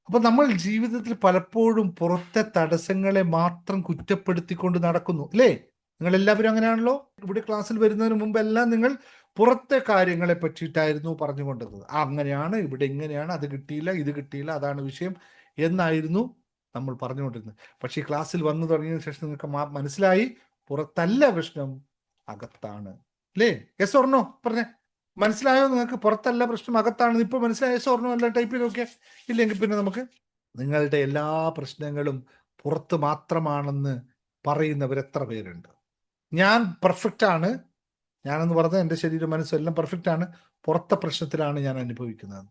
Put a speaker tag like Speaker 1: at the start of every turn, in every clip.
Speaker 1: അപ്പൊ നമ്മൾ ജീവിതത്തിൽ പലപ്പോഴും പുറത്തെ തടസ്സങ്ങളെ മാത്രം കുറ്റപ്പെടുത്തിക്കൊണ്ട് നടക്കുന്നു, അല്ലേ? നിങ്ങൾ എല്ലാവരും അങ്ങനെയാണല്ലോ. ഇവിടെ ക്ലാസ്സിൽ വരുന്നതിന് മുമ്പെല്ലാം നിങ്ങൾ പുറത്തെ കാര്യങ്ങളെ പറ്റിയിട്ടായിരുന്നു പറഞ്ഞുകൊണ്ടത്. അങ്ങനെയാണ്, ഇവിടെ ഇങ്ങനെയാണ്, അത് കിട്ടിയില്ല, ഇത് കിട്ടിയില്ല, അതാണ് വിഷയം എന്നായിരുന്നു നമ്മൾ പറഞ്ഞുകൊണ്ടിരുന്നത്. പക്ഷേ ഈ ക്ലാസ്സിൽ വന്നു തുടങ്ങിയതിനു ശേഷം നിങ്ങൾക്ക് മനസ്സിലായി പുറത്തല്ല പ്രശ്നം, അകത്താണ്. അല്ലേ? യെസ് ഓർ നോ പറഞ്ഞേ. മനസ്സിലായോ നിങ്ങൾക്ക്? പുറത്തല്ല പ്രശ്നം, അകത്താണ്. ഇപ്പൊ മനസ്സിലായോ? യെസ് ഓർ നോ എല്ലാം ടൈപ്പ് ചെയ്ത് നോക്കിയാൽ. ഇല്ലെങ്കിൽ പിന്നെ നമുക്ക് നിങ്ങളുടെ എല്ലാ പ്രശ്നങ്ങളും പുറത്ത് മാത്രമാണെന്ന് പറയുന്നവർ എത്ര പേരുണ്ട്? ഞാൻ പെർഫെക്റ്റ് ആണ്, ഞാനെന്ന് പറഞ്ഞാൽ എൻ്റെ ശരീരം മനസ്സും എല്ലാം പെർഫെക്റ്റ് ആണ്, പുറത്തെ പ്രശ്നത്തിലാണ് ഞാൻ അനുഭവിക്കുന്നത്.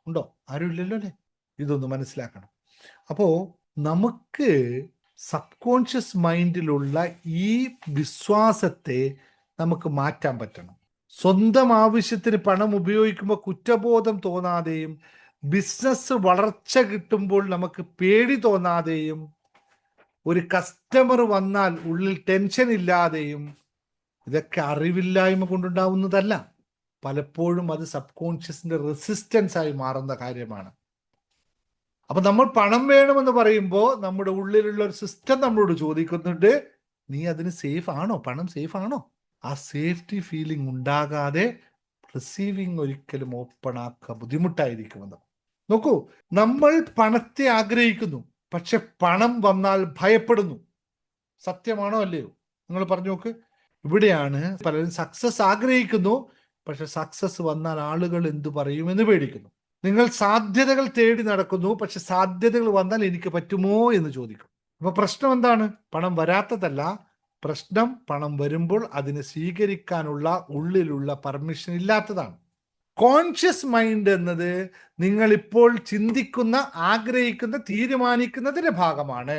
Speaker 1: ഉണ്ടോ? ആരും ഇല്ലല്ലോ, അല്ലേ? ഇതൊന്ന് മനസ്സിലാക്കണം. അപ്പോൾ നമുക്ക് സബ് കോൺഷ്യസ് മൈൻഡിലുള്ള ഈ വിശ്വാസത്തെ നമുക്ക് മാറ്റാൻ പറ്റണം. സ്വന്തം ആവശ്യത്തിന് പണം ഉപയോഗിക്കുമ്പോൾ കുറ്റബോധം തോന്നാതെയും, ബിസിനസ് വളർച്ച കിട്ടുമ്പോൾ നമുക്ക് പേടി തോന്നാതെയും, ഒരു കസ്റ്റമർ വന്നാൽ ഉള്ളിൽ ടെൻഷൻ ഇല്ലാതെയും, ഇതൊക്കെ അറിവില്ലായ്മ കൊണ്ടുണ്ടാവുന്നതല്ല. പലപ്പോഴും അത് സബ് കോൺഷ്യസിന്റെ റെസിസ്റ്റൻസ് ആയി മാറുന്ന കാര്യമാണ്. അപ്പൊ നമ്മൾ പണം വേണമെന്ന് പറയുമ്പോൾ നമ്മുടെ ഉള്ളിലുള്ള ഒരു സിസ്റ്റം നമ്മളോട് ചോദിക്കുന്നുണ്ട്, നീ അതിന് സേഫ് ആണോ? പണം സേഫ് ആണോ? ആ സേഫ്റ്റി ഫീലിംഗ് ഉണ്ടാകാതെ റിസീവിങ് ഒരിക്കലും ഓപ്പൺ ആക്കുക ബുദ്ധിമുട്ടായിരിക്കുമെന്ന്. നോക്കൂ, നമ്മൾ പണത്തെ ആഗ്രഹിക്കുന്നു, പക്ഷെ പണം വന്നാൽ ഭയപ്പെടുന്നു. സത്യമാണോ അല്ലയോ? നിങ്ങൾ പറഞ്ഞു നോക്ക്. ഇവിടെയാണ് പലരും സക്സസ് ആഗ്രഹിക്കുന്നു, പക്ഷെ സക്സസ് വന്നാൽ ആളുകൾ എന്തു പറയുമെന്ന് പേടിക്കുന്നു. നിങ്ങൾ സാധ്യതകൾ തേടി നടക്കുന്നു, പക്ഷെ സാധ്യതകൾ വന്നാൽ എനിക്ക് പറ്റുമോ എന്ന് ചോദിക്കും. അപ്പൊ പ്രശ്നം എന്താണ്? പണം വരാത്തതല്ല പ്രശ്നം, പണം വരുമ്പോൾ അതിനെ സ്വീകരിക്കാനുള്ള ഉള്ളിലുള്ള പെർമിഷൻ ഇല്ലാത്തതാണ്. കോൺഷ്യസ് മൈൻഡ് എന്നത് നിങ്ങൾ ഇപ്പോൾ ചിന്തിക്കുന്ന, ആഗ്രഹിക്കുന്ന, തീരുമാനിക്കുന്നതിന്റെ ഭാഗമാണ്.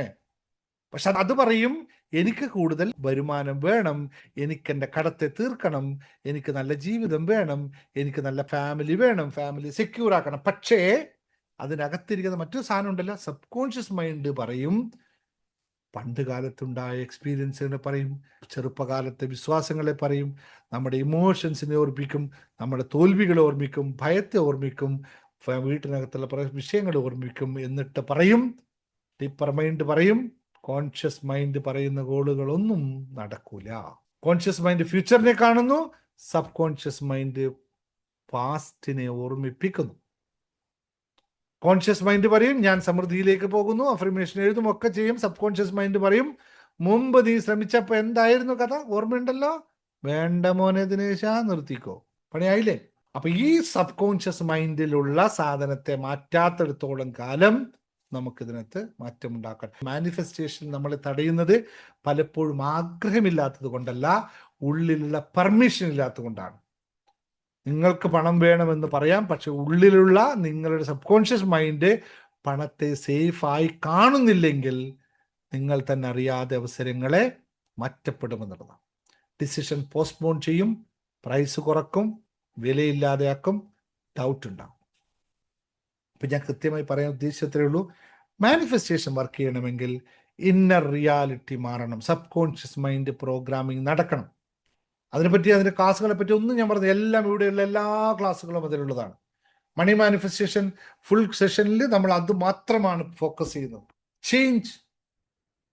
Speaker 1: പക്ഷെ അത് പറയും, എനിക്ക് കൂടുതൽ വരുമാനം വേണം, എനിക്ക് എൻ്റെ കടത്തെ തീർക്കണം, എനിക്ക് നല്ല ജീവിതം വേണം, എനിക്ക് നല്ല ഫാമിലി വേണം, ഫാമിലി സെക്യൂർ ആക്കണം. പക്ഷേ അതിനകത്തിരിക്കുന്ന മറ്റൊരു സാധനം ഉണ്ടല്ലോ, സബ് കോൺഷ്യസ് മൈൻഡ് പറയും, പണ്ട് കാലത്തുണ്ടായ എക്സ്പീരിയൻസിനെ പറയും, ചെറുപ്പകാലത്തെ വിശ്വാസങ്ങളെ പറയും, നമ്മുടെ ഇമോഷൻസിനെ ഓർമ്മിക്കും, നമ്മുടെ തോൽവികളെ ഓർമ്മിക്കും, ഭയത്തെ ഓർമ്മിക്കും, വീട്ടിനകത്തുള്ള വിഷയങ്ങളെ ഓർമ്മിക്കും. എന്നിട്ട് പറയും, ഡിപ്പർ മൈൻഡ് പറയും, കോൺഷ്യസ് മൈൻഡ് പറയുന്ന ഗോളുകളൊന്നും നടക്കൂല. കോൺഷ്യസ് മൈൻഡ് ഫ്യൂച്ചറിനെ കാണുന്നു, സബ് കോൺഷ്യസ് മൈൻഡ് പാസ്റ്റിനെ ഓർമ്മിപ്പിക്കുന്നു. കോൺഷ്യസ് മൈൻഡ് പറയും, ഞാൻ സമൃദ്ധിയിലേക്ക് പോകുന്നു, അഫർമേഷൻ എഴുതും, ഒക്കെ ചെയ്യും. സബ് കോൺഷ്യസ് മൈൻഡ് പറയും, മുമ്പ് നീ ശ്രമിച്ചപ്പോ എന്തായിരുന്നു കഥ? ഓർമ്മയുണ്ടല്ലോ? വേണ്ട മോനെ ദിനേശ, നിർത്തിക്കോ, പണിയായില്ലേ? അപ്പൊ ഈ സബ് കോൺഷ്യസ് മൈൻഡിലുള്ള സാധനത്തെ മാറ്റാത്തിടത്തോളം കാലം നമുക്കിതിനകത്ത് മാറ്റമുണ്ടാക്കാം. മാനിഫെസ്റ്റേഷൻ നമ്മളെ തടയുന്നത് പലപ്പോഴും ആഗ്രഹമില്ലാത്തത് കൊണ്ടല്ല, ഉള്ളിലുള്ള പെർമിഷൻ ഇല്ലാത്തത് കൊണ്ടാണ്. നിങ്ങൾക്ക് പണം വേണമെന്ന് പറയാം, പക്ഷെ ഉള്ളിലുള്ള നിങ്ങളുടെ സബ് കോൺഷ്യസ് മൈൻഡ് പണത്തെ സേഫായി കാണുന്നില്ലെങ്കിൽ നിങ്ങൾ തന്നെ അറിയാതെ അവസരങ്ങളെ മാറ്റപ്പെടുമെന്നുള്ളതാണ്. ഡിസിഷൻ പോസ്റ്റ്പോൺ ചെയ്യും, പ്രൈസ് കുറക്കും, വിലയില്ലാതെയാക്കും, ഡൗട്ട് ഉണ്ടാകും. ഇപ്പം ഞാൻ കൃത്യമായി പറയാൻ ഉദ്ദേശിച്ചത്രേ ഉള്ളൂ. മാനിഫെസ്റ്റേഷൻ വർക്ക് ചെയ്യണമെങ്കിൽ ഇന്നർ റിയാലിറ്റി മാറണം, സബ് കോൺഷ്യസ് മൈൻഡ് പ്രോഗ്രാമിംഗ് നടക്കണം. അതിനെപ്പറ്റി, അതിൻ്റെ ക്ലാസ്സുകളെ പറ്റി ഒന്നും ഞാൻ പറഞ്ഞു, എല്ലാം ഇവിടെയുള്ള എല്ലാ ക്ലാസ്സുകളും അതിലുള്ളതാണ്. മണി മാനിഫെസ്റ്റേഷൻ ഫുൾ സെഷനിൽ നമ്മൾ അത് മാത്രമാണ് ഫോക്കസ് ചെയ്യുന്നത്, ചേഞ്ച്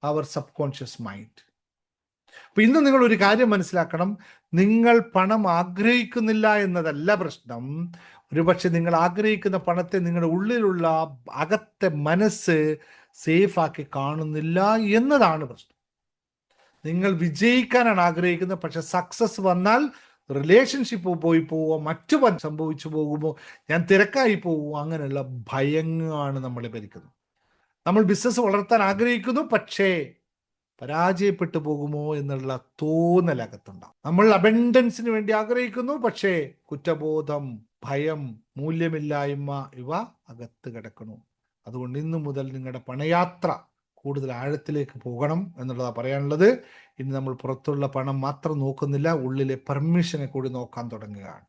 Speaker 1: അവർ സബ് കോൺഷ്യസ് മൈൻഡ്. അപ്പൊ ഇന്ന് നിങ്ങൾ ഒരു കാര്യം മനസ്സിലാക്കണം, നിങ്ങൾ പണം ആഗ്രഹിക്കുന്നില്ല എന്നതല്ല പ്രശ്നം. ഒരുപക്ഷെ നിങ്ങൾ ആഗ്രഹിക്കുന്ന പണത്തെ നിങ്ങളുടെ ഉള്ളിലുള്ള അകത്തെ മനസ്സ് സേഫാക്കി കാണുന്നില്ല എന്നതാണ് പ്രശ്നം. നിങ്ങൾ വിജയിക്കാനാണ് ആഗ്രഹിക്കുന്നത്, പക്ഷെ സക്സസ് വന്നാൽ റിലേഷൻഷിപ്പ് പോയി പോവോ, മറ്റു സംഭവിച്ചു പോകുമോ, ഞാൻ തിരക്കായി പോവുമോ, അങ്ങനെയുള്ള ഭയങ്ങളാണ് നമ്മളെ ഭരിക്കുന്നത്. നമ്മൾ ബിസിനസ് വളർത്താൻ ആഗ്രഹിക്കുന്നു, പക്ഷേ പരാജയപ്പെട്ടു പോകുമോ എന്നുള്ള തോന്നലകത്തുണ്ടാവും. നമ്മൾ അബൻഡൻസിന് വേണ്ടി ആഗ്രഹിക്കുന്നു, പക്ഷേ കുറ്റബോധം, ഭയം, മൂല്യമില്ലായ്മ ഇവ അകത്ത് കിടക്കുന്നു. അതുകൊണ്ട് ഇന്നു മുതൽ നിങ്ങളുടെ പണയാത്ര കൂടുതൽ ആഴത്തിലേക്ക് പോകണം എന്നുള്ളതാണ് പറയാനുള്ളത്. ഇനി നമ്മൾ പുറത്തുള്ള പണം മാത്രം നോക്കുന്നില്ല, ഉള്ളിലെ പെർമിഷനെ കൂടി നോക്കാൻ തുടങ്ങുകയാണ്.